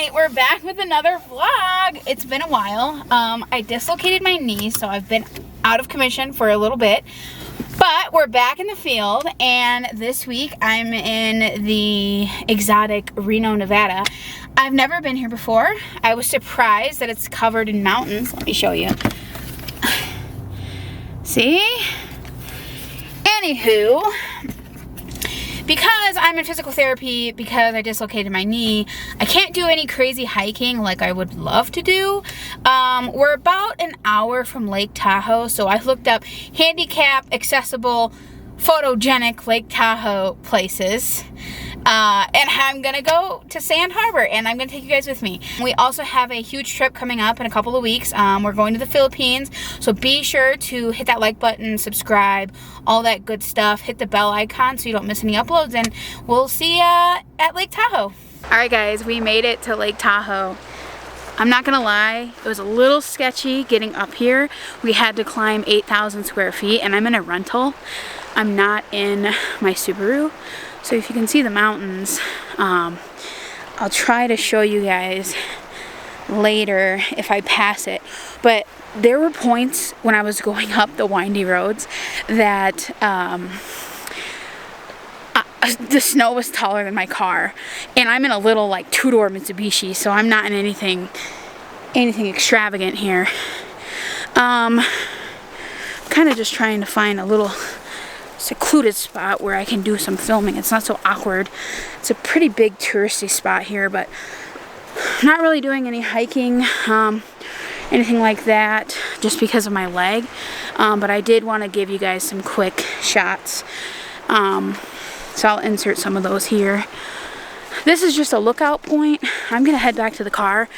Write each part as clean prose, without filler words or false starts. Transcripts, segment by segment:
Alright, we're back with another vlog. It's been a while. I dislocated my knee, so I've been out of commission for a little bit. But we're back in the field, and this week I'm in the exotic Reno, Nevada. I've never been here before. I was surprised that it's covered in mountains. Let me show you. See? Anywho, because I'm in physical therapy, because I dislocated my knee, I can't do any crazy hiking like I would love to do. We're about an hour from Lake Tahoe, so I looked up handicap, accessible, photogenic Lake Tahoe places. And I'm gonna go to Sand Harbor, and I'm gonna take you guys with me. We also have a huge trip coming up in a couple of weeks. We're going to the Philippines, so be sure to hit that like button, subscribe, all that good stuff. Hit the bell icon so you don't miss any uploads, and we'll see you at Lake Tahoe. All right, guys, we made it to Lake Tahoe. I'm not gonna lie, it was a little sketchy getting up here. We had to climb 8,000 square feet, and I'm in a rental. I'm not in my Subaru. So if you can see the mountains, I'll try to show you guys later if I pass it. But there were points when I was going up the windy roads that the snow was taller than my car. And I'm in a little like two-door Mitsubishi, so I'm not in anything extravagant here. Kind of just trying to find a little secluded spot where I can do some filming. It's not so awkward. It's a pretty big touristy spot here, but I'm not really doing any hiking, anything like that, just because of my leg. But I did want to give you guys some quick shots. So I'll insert some of those here. This is just a lookout point. I'm gonna head back to the car.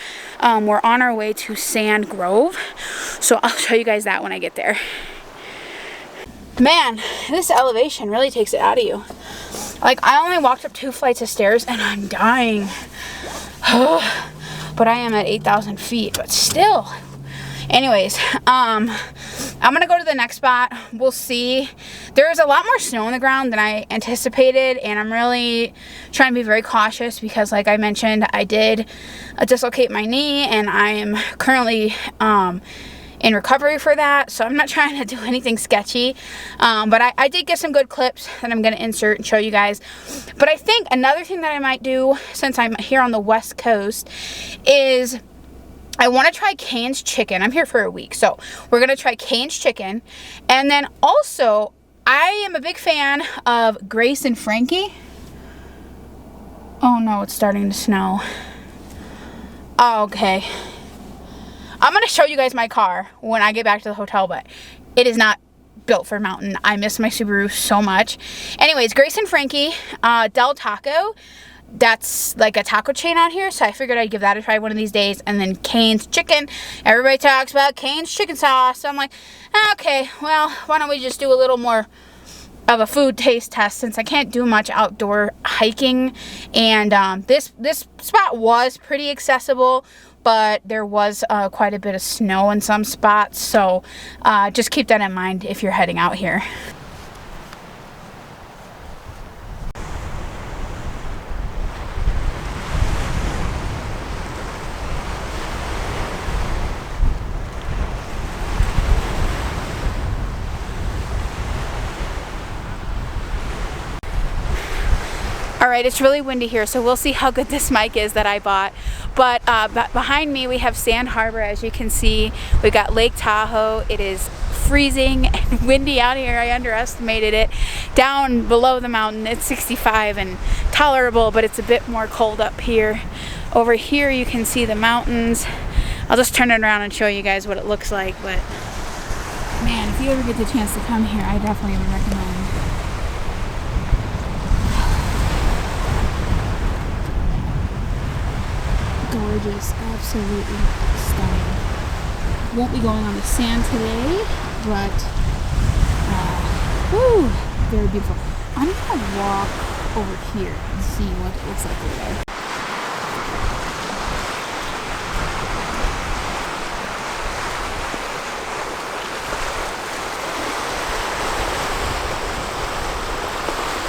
We're on our way to Sand Grove, so I'll show you guys that when I get there. Man, this elevation really takes it out of you. Like, I only walked up 2 flights of stairs and I'm dying. But I am at 8,000 feet, but still. Anyways, I'm gonna go to the next spot. We'll see. There's a lot more snow on the ground than I anticipated, and I'm really trying to be very cautious because, like I mentioned, I did dislocate my knee, and I am currently in recovery for that, so I'm not trying to do anything sketchy, but I did get some good clips that I'm going to insert and show you guys. But I think another thing that I might do, since I'm here on the West Coast, is I want to try Cane's chicken. I'm here for a week, so we're going to try Cane's chicken. And then also, I am a big fan of Grace and Frankie. Oh no, it's starting to snow. Oh, okay. I'm going to show you guys my car when I get back to the hotel, but it is not built for mountain. I miss my Subaru so much. Anyways, Grace and Frankie, Del Taco. That's like a taco chain out here, so I figured I'd give that a try one of these days. And then Cane's chicken. Everybody talks about Cane's chicken sauce. So I'm like, okay, well, why don't we just do a little more of a food taste test, since I can't do much outdoor hiking. And this spot was pretty accessible, but there was quite a bit of snow in some spots, so just keep that in mind if you're heading out here. Alright, it's really windy here, so we'll see how good this mic is that I bought. But behind me we have Sand Harbor, as you can see. We got Lake Tahoe. It is freezing and windy out here. I underestimated it. Down below the mountain it's 65 and tolerable, but it's a bit more cold up here. Over here you can see the mountains. I'll just turn it around and show you guys what it looks like. But man, if you ever get the chance to come here, I definitely would recommend. Gorgeous, absolutely stunning. Won't be going on the sand today, but whew, very beautiful. I'm gonna walk over here and see what it looks like over there.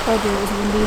Oh dear, it was windy.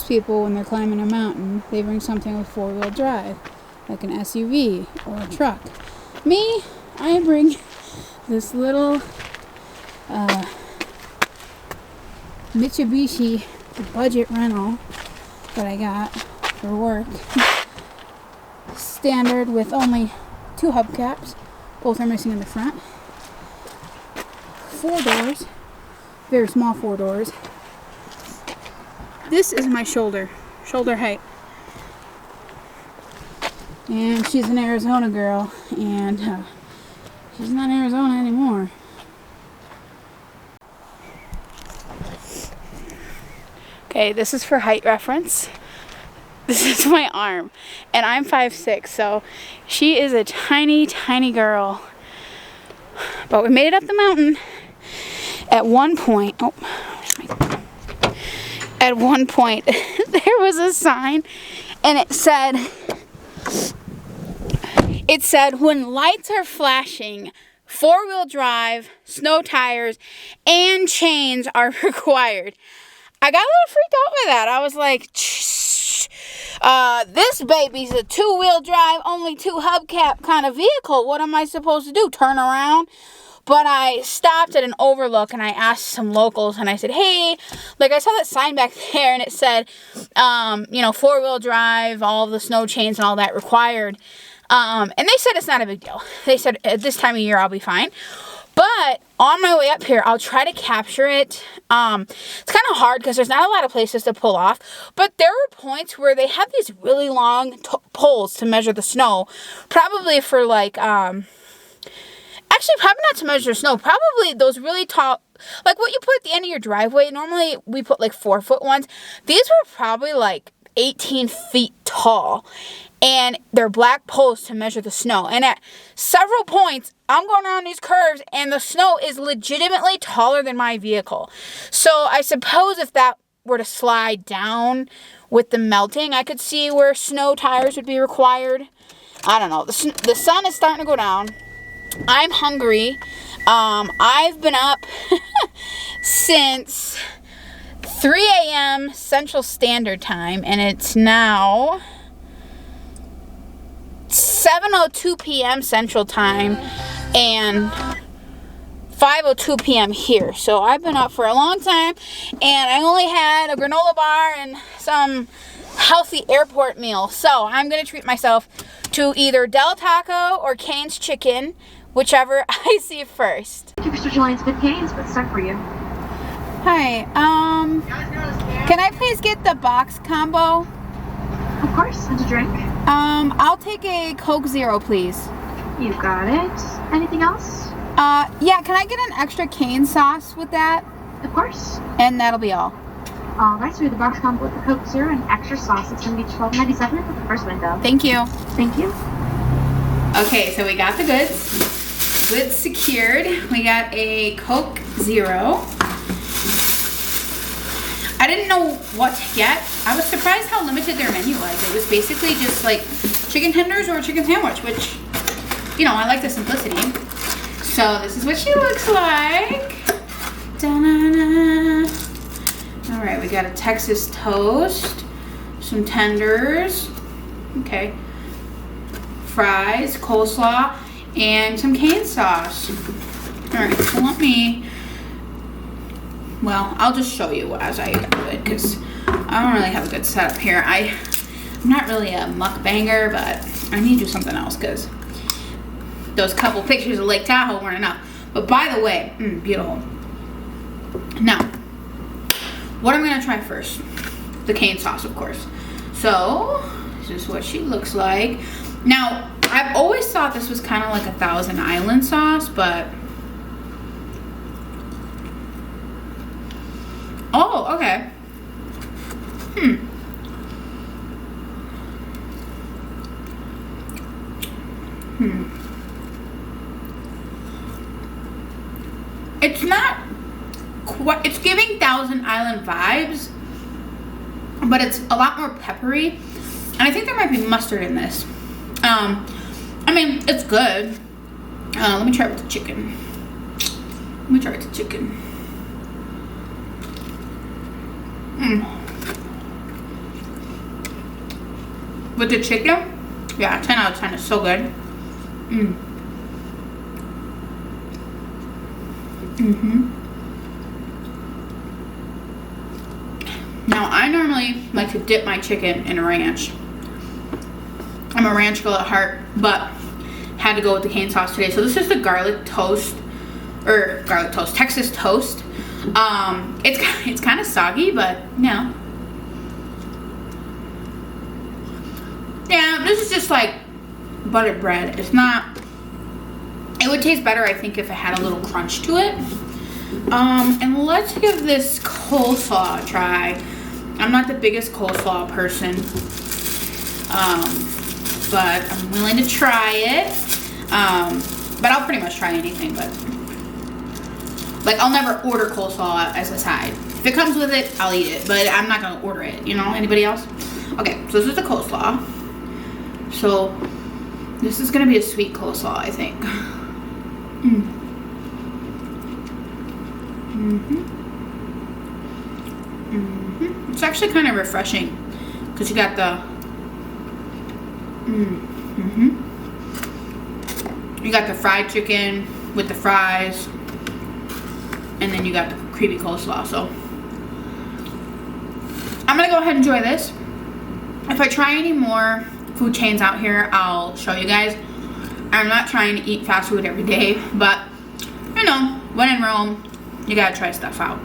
most people, when they're climbing a mountain, they bring something with four-wheel drive, like an SUV or a truck. Me, I bring this little Mitsubishi budget rental that I got for work. Standard with only 2 hubcaps. Both are missing in the front. 4 doors. Very small 4 doors. This is my shoulder height. And she's an Arizona girl, and she's not in Arizona anymore. Okay, this is for height reference. This is my arm, and I'm 5'6", so she is a tiny, tiny girl. But we made it up the mountain. At one point, there was a sign, and it said, when lights are flashing, 4-wheel drive, snow tires, and chains are required. I got a little freaked out by that. I was like, this baby's a 2-wheel drive, only 2 hubcap kind of vehicle. What am I supposed to do? Turn around? But I stopped at an overlook and I asked some locals and I said, hey, like I saw that sign back there and it said, 4-wheel drive, all the snow chains and all that required. And they said it's not a big deal. They said at this time of year I'll be fine. But on my way up here, I'll try to capture it. It's kind of hard because there's not a lot of places to pull off. But there were points where they have these really long poles to measure the snow. Probably for like, actually probably not to measure snow. Probably those really tall, like what you put at the end of your driveway. Normally we put like 4-foot ones. These were probably like 18 feet tall. And they're black poles to measure the snow. And at several points, I'm going around these curves, and the snow is legitimately taller than my vehicle. So I suppose if that were to slide down with the melting, I could see where snow tires would be required. I don't know. The sun is starting to go down. I'm hungry. I've been up since 3 a.m. Central Standard Time, and it's now 7:02 p.m. Central Time and 5:02 p.m. here. So I've been up for a long time, and I only had a granola bar and some healthy airport meal. So I'm going to treat myself to either Del Taco or Cane's Chicken, whichever I see first. Thank you for switching lanes with Cane's. What's stuck for you? Hi, can I please get the box combo? Of course. And a drink? I'll take a Coke Zero, please. You got it. Anything else? Yeah, can I get an extra cane sauce with that? Of course. And that'll be all. Alright, so we have the box combo with the Coke Zero and extra sauce. It's going to be $12.97 at the first window. Thank you. Thank you. Okay, so we got the goods. Goods secured. We got a Coke Zero. I didn't know what to get. I was surprised how limited their menu was. It was basically just like chicken tenders or a chicken sandwich, which, I like the simplicity. So this is what she looks like. Da-na-na. All right, we got a Texas toast, some tenders, okay, fries, coleslaw, and some cane sauce. All right, so I'll just show you as I do it because I don't really have a good setup here. I'm not really a mukbanger, but I need to do something else because those couple pictures of Lake Tahoe weren't enough. But by the way, beautiful. Now, what I'm gonna try first, the cane sauce, of course. So this is what she looks like. Now, I've always thought this was kind of like a Thousand Island sauce, but oh, okay. It's not quite, it's giving Thousand Island vibes, but it's a lot more peppery. And I think there might be mustard in this. I mean, it's good. Let me try it with the chicken. with the chicken, yeah, 10 out of 10 is so good. Now, I normally like to dip my chicken in ranch. I'm a ranch girl at heart, but had to go with the cane sauce today. So this is the garlic toast, Texas toast. It's kind of soggy, but yeah. Yeah, this is just like buttered bread. It's not, it would taste better, I think, if it had a little crunch to it. And let's give this coleslaw a try. I'm not the biggest coleslaw person, but I'm willing to try it. But I'll pretty much try anything, but like I'll never order coleslaw as a side. If it comes with it, I'll eat it, but I'm not gonna order it, you know? Anybody else? Okay, so this is the coleslaw. So this is gonna be a sweet coleslaw, I think. It's actually kind of refreshing because you got the you got the fried chicken with the fries, and then you got the creamy coleslaw. So I'm gonna go ahead and enjoy this. If I try any more food chains out here, I'll show you guys. I'm not trying to eat fast food every day, but you know, when in Rome, you gotta try stuff out.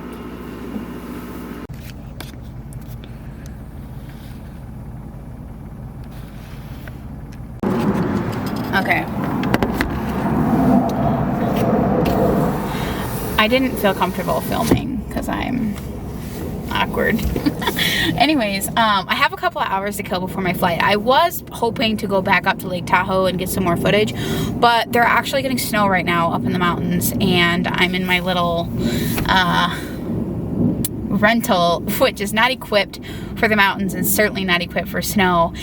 Okay. I didn't feel comfortable filming because I'm awkward. Anyways, I have a couple of hours to kill before my flight. I was hoping to go back up to Lake Tahoe and get some more footage, but they're actually getting snow right now up in the mountains, and I'm in my little rental, which is not equipped for the mountains and certainly not equipped for snow.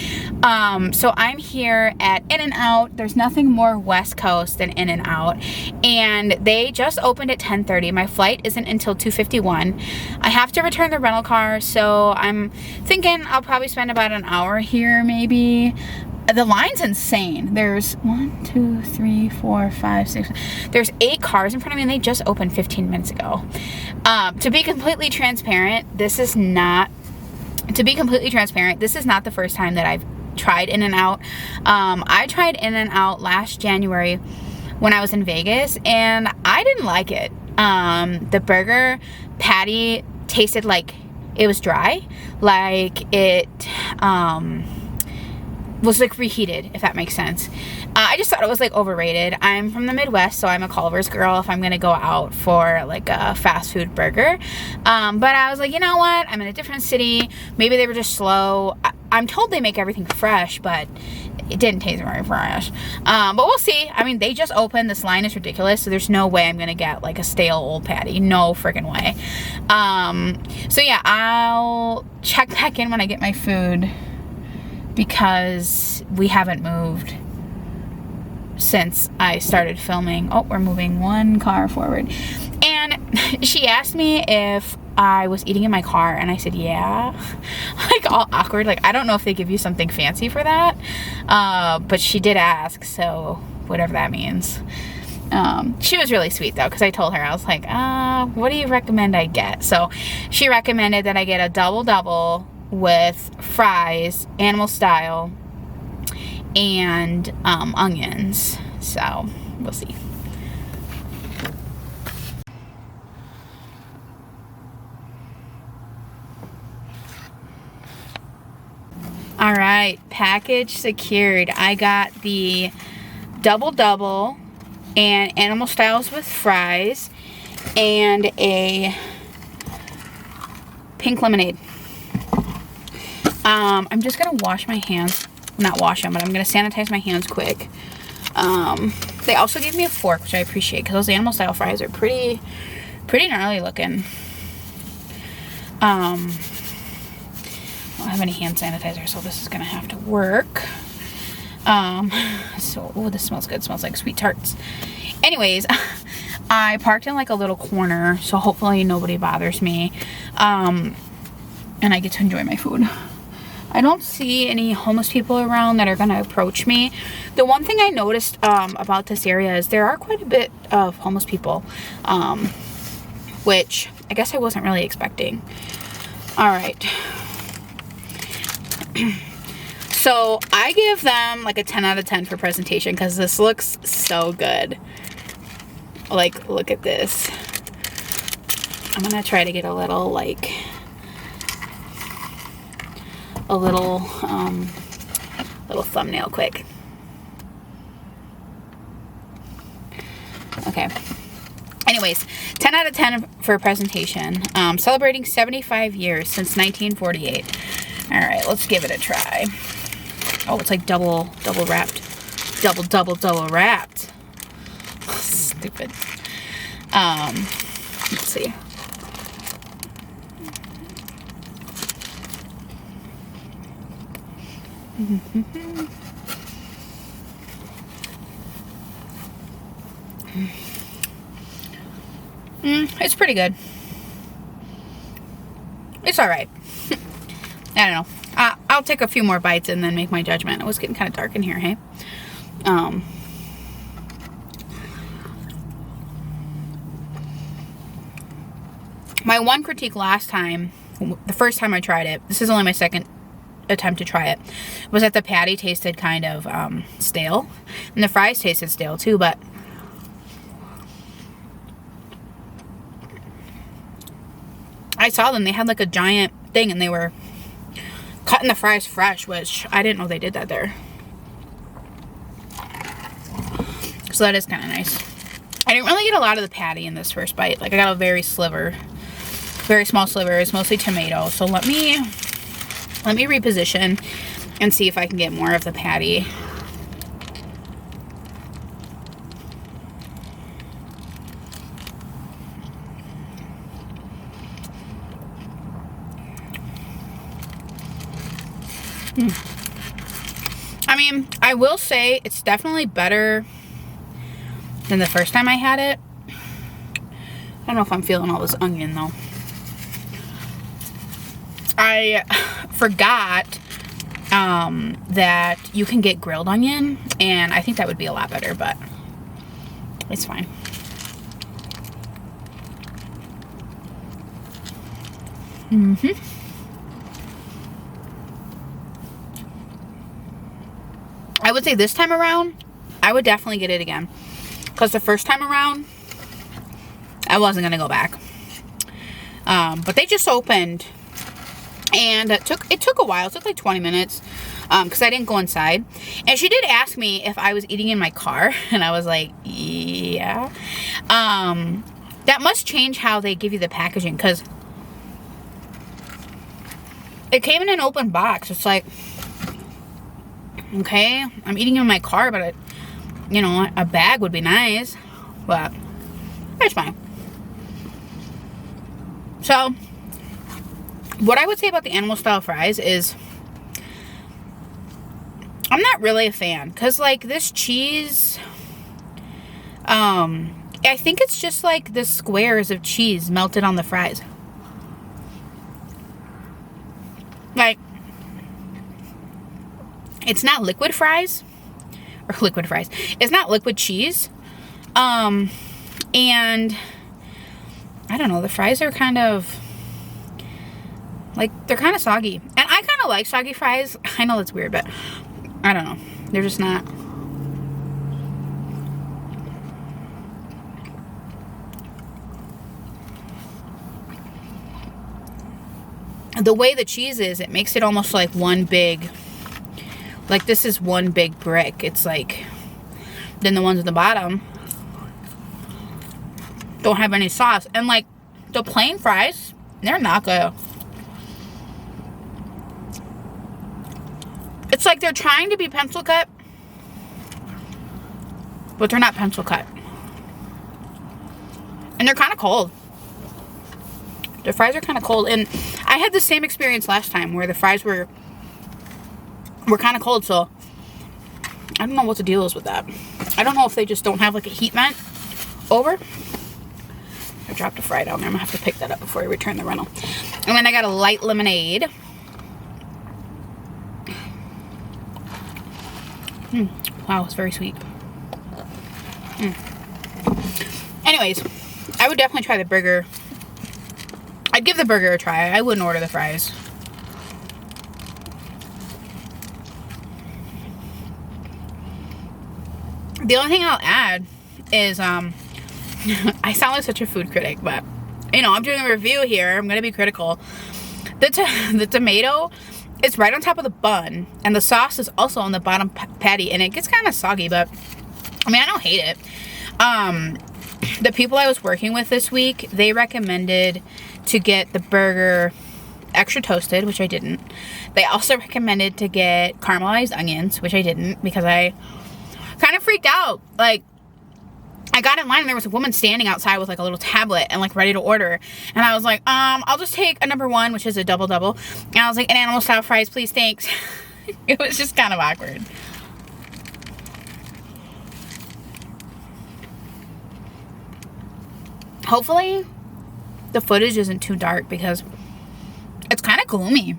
So I'm here at In-N-Out. There's nothing more West Coast than In-N-Out, and they just opened at 10:30. My flight isn't until 2:51. I have to return the rental car, so I'm thinking I'll probably spend about an hour here maybe. The line's insane. There's 1, 2, 3, 4, 5, 6. There's 8 cars in front of me, and they just opened 15 minutes ago. To be completely transparent, this is not the first time that I've tried In-N-Out. I tried In-N-Out last January when I was in Vegas, and I didn't like it. The burger patty tasted like it was dry, like it was like reheated, if that makes sense. I just thought it was like overrated. I'm from the Midwest, so I'm a Culver's girl if I'm gonna go out for like a fast food burger. But I was like, you know what? I'm in a different city. Maybe they were just slow. I'm told they make everything fresh, but it didn't taste very fresh. But we'll see. I mean, they just opened. This line is ridiculous, so there's no way I'm gonna get like a stale old patty. No freaking way. So yeah, I'll check back in when I get my food, because we haven't moved since I started filming. Oh, we're moving one car forward. And she asked me if I was eating in my car, and I said, yeah. Like all awkward. Like, I don't know if they give you something fancy for that. But she did ask, so whatever that means. She was really sweet though, because I told her, I was like, what do you recommend I get? So she recommended that I get a double with fries, animal style, and onions. So we'll see. All right, package secured. I got the double and animal styles with fries and a pink lemonade. I'm just gonna wash my hands. Not wash them, but I'm gonna sanitize my hands quick. They also gave me a fork, which I appreciate, because those animal style fries are pretty gnarly looking. I don't have any hand sanitizer, so this is gonna have to work. Oh, this smells good. It smells like sweet tarts. Anyways, I parked in like a little corner, so hopefully nobody bothers me. And I get to enjoy my food. I don't see any homeless people around that are gonna approach me. The one thing I noticed about this area is there are quite a bit of homeless people, which I guess I wasn't really expecting. All right. So I give them like a 10 out of 10 for presentation because this looks so good. Like, look at this. I'm gonna try to get a little like little thumbnail quick. Okay. Anyways, 10 out of 10 for a presentation. Celebrating 75 years since 1948. All right, let's give it a try. Oh, it's like double wrapped. Double wrapped. Stupid. Let's see. It's pretty good. It's all right. I don't know. I'll take a few more bites and then make my judgment. It was getting kind of dark in here, hey? My one critique last time, the first time I tried it, this is only my second attempt to try it, was that the patty tasted kind of stale. And the fries tasted stale too, but I saw them. They had like a giant thing and they were cutting the fries fresh, which I didn't know they did that there. So that is kind of nice. I didn't really get a lot of the patty in this first bite. Like I got a very small sliver. It's mostly tomato. So let me reposition and see if I can get more of the patty. I mean, I will say it's definitely better than the first time I had it. I don't know if I'm feeling all this onion though. I forgot that you can get grilled onion, and I think that would be a lot better, but it's fine. I would say this time around, I would definitely get it again. Because the first time around, I wasn't going to go back. But they just opened. And it took a while. It took like 20 minutes. Because I didn't go inside. And she did ask me if I was eating in my car. And I was like, yeah. That must change how they give you the packaging. Because it came in an open box. It's like, okay, I'm eating in my car, but you know, a bag would be nice, but it's fine. So, what I would say about the animal style fries is, I'm not really a fan, because like this cheese, I think it's just like the squares of cheese melted on the fries. Like, it's not liquid fries, or liquid fries. It's not liquid cheese. And I don't know, the fries are kind of, like, they're kind of soggy. And I kind of like soggy fries. I know that's weird, but I don't know. They're just not. The way the cheese is, it makes it almost like one big, like this is one big brick. It's like, then the ones at the bottom don't have any sauce. And like the plain fries, they're not good. It's like they're trying to be pencil cut, but they're not pencil cut. And they're kind of cold. The fries are kind of cold. And I had the same experience last time where the fries were kind of cold, so I don't know what the deal is with that. I don't know if they just don't have like a heat vent over. I dropped a fry down there. I'm gonna have to pick that up before I return the rental. And then I got a light lemonade. Wow, it's very sweet. Anyways, I would definitely try the burger. I'd give the burger a try. I wouldn't order the fries. The only thing I'll add is, I sound like such a food critic, but, you know, I'm doing a review here. I'm going to be critical. The tomato is right on top of the bun, and the sauce is also on the bottom patty, and it gets kind of soggy, but, I mean, I don't hate it. The people I was working with this week, they recommended to get the burger extra toasted, which I didn't. They also recommended to get caramelized onions, which I didn't, because I kind of freaked out. Like, I got in line and there was a woman standing outside with like a little tablet and like ready to order. And I was like, I'll just take a number 1, which is a double. And I was like, an animal style fries, please, thanks. It was just kind of awkward. Hopefully the footage isn't too dark because it's kind of gloomy.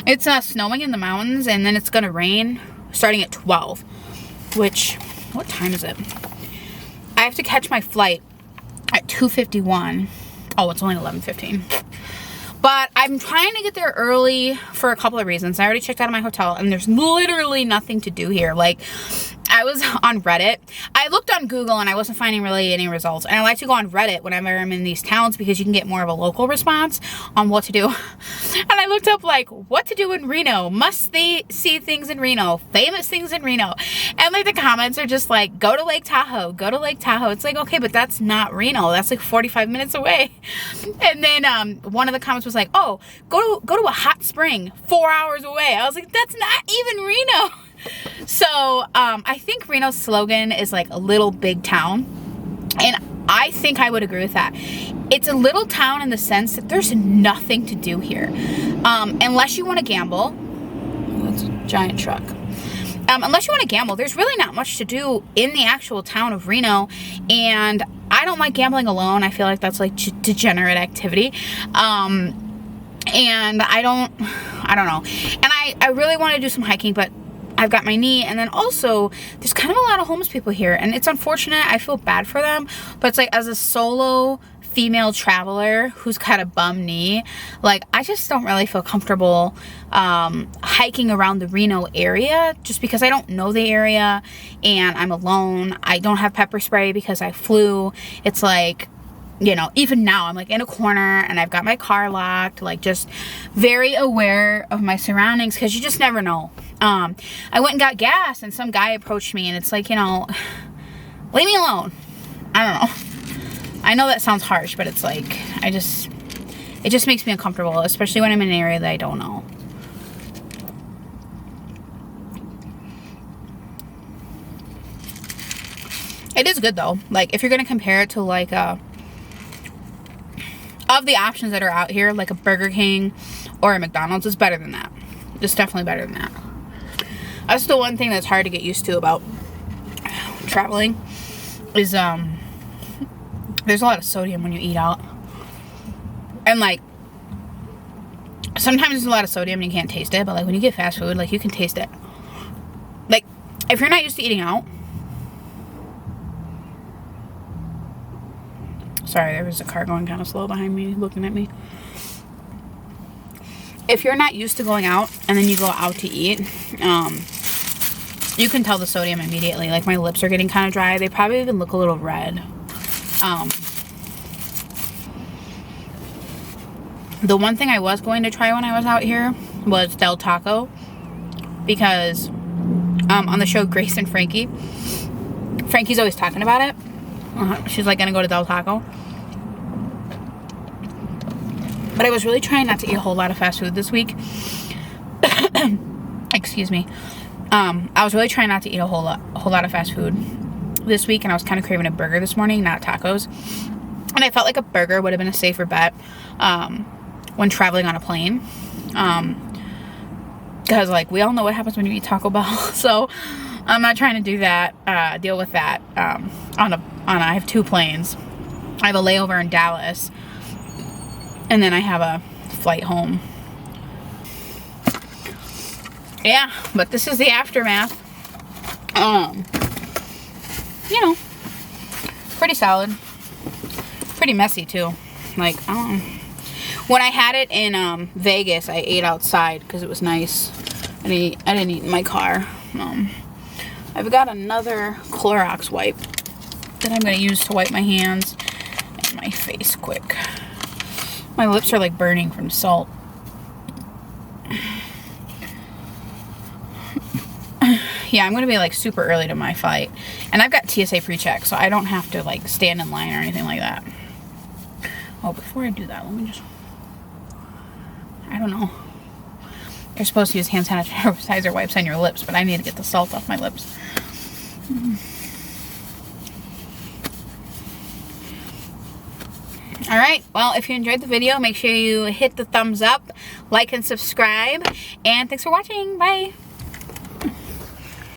It's snowing in the mountains, and then it's gonna rain starting at 12, which, what time is it? I have to catch my flight at 2:51. Oh, it's only 11:15. But I'm trying to get there early for a couple of reasons. I already checked out of my hotel, and there's literally nothing to do here. Like, I was on Reddit. I looked on Google and I wasn't finding really any results. And I like to go on Reddit whenever I'm in these towns because you can get more of a local response on what to do. And I looked up like what to do in Reno. Must they see things in Reno? Famous things in Reno. And like the comments are just like, go to Lake Tahoe. Go to Lake Tahoe. It's like, okay, but that's not Reno. That's like 45 minutes away. And then one of the comments was like, oh, go to a hot spring 4 hours away. I was like, that's not even Reno. So I think Reno's slogan is like a little big town, and I think I would agree with that. It's a little town in the sense that there's nothing to do here, unless you want to gamble. Oh, that's a giant truck. Unless you want to gamble, there's really not much to do in the actual town of Reno, and I don't like gambling alone. I feel like that's like degenerate activity. And I don't know. And I really want to do some hiking, but I've got my knee, and then also there's kind of a lot of homeless people here, and it's unfortunate. I feel bad for them, but it's like, as a solo female traveler who's got a bum knee, like, I just don't really feel comfortable hiking around the Reno area just because I don't know the area and I'm alone. I don't have pepper spray because I flew. It's like, you know, even now I'm like in a corner and I've got my car locked, like just very aware of my surroundings because you just never know. I went and got gas and some guy approached me and it's like, you know, leave me alone. I don't know. I know that sounds harsh, but it's like, it just makes me uncomfortable, especially when I'm in an area that I don't know. It is good though. Like, if you're going to compare it to like of the options that are out here, like a Burger King or a McDonald's, it's better than that. It's definitely better than that. That's the one thing that's hard to get used to about traveling is there's a lot of sodium when you eat out. And like, sometimes there's a lot of sodium and you can't taste it, but like when you get fast food, like you can taste it. Like, if you're not used to eating out, sorry, there was a car going kind of slow behind me, looking at me. If you're not used to going out and then you go out to eat, you can tell the sodium immediately. Like, my lips are getting kind of dry. They probably even look a little red. The one thing I was going to try when I was out here was Del Taco, because on the show Grace and Frankie, Frankie's always talking about it. She's like gonna go to Del Taco. But I was really trying not to eat a whole lot of fast food this week. Excuse me. I was really trying not to eat a whole lot of fast food this week, and I was kind of craving a burger this morning, not tacos. And I felt like a burger would have been a safer bet when traveling on a plane. Because like, we all know what happens when you eat Taco Bell. So I'm not trying to do that, deal with that I have 2 planes. I have a layover in Dallas, and then I have a flight home. Yeah, but this is the aftermath. You know, pretty solid. Pretty messy too. Like, when I had it in Vegas, I ate outside because it was nice. I didn't eat in my car. I've got another Clorox wipe that I'm going to use to wipe my hands and my face quick. My lips are like burning from salt. Yeah, I'm going to be like super early to my flight. And I've got TSA pre-check, so I don't have to like stand in line or anything like that. Oh, before I do that, let me just... I don't know. You're supposed to use hand sanitizer wipes on your lips, but I need to get the salt off my lips. Alright, well, if you enjoyed the video, make sure you hit the thumbs up, like, and subscribe. And thanks for watching. Bye!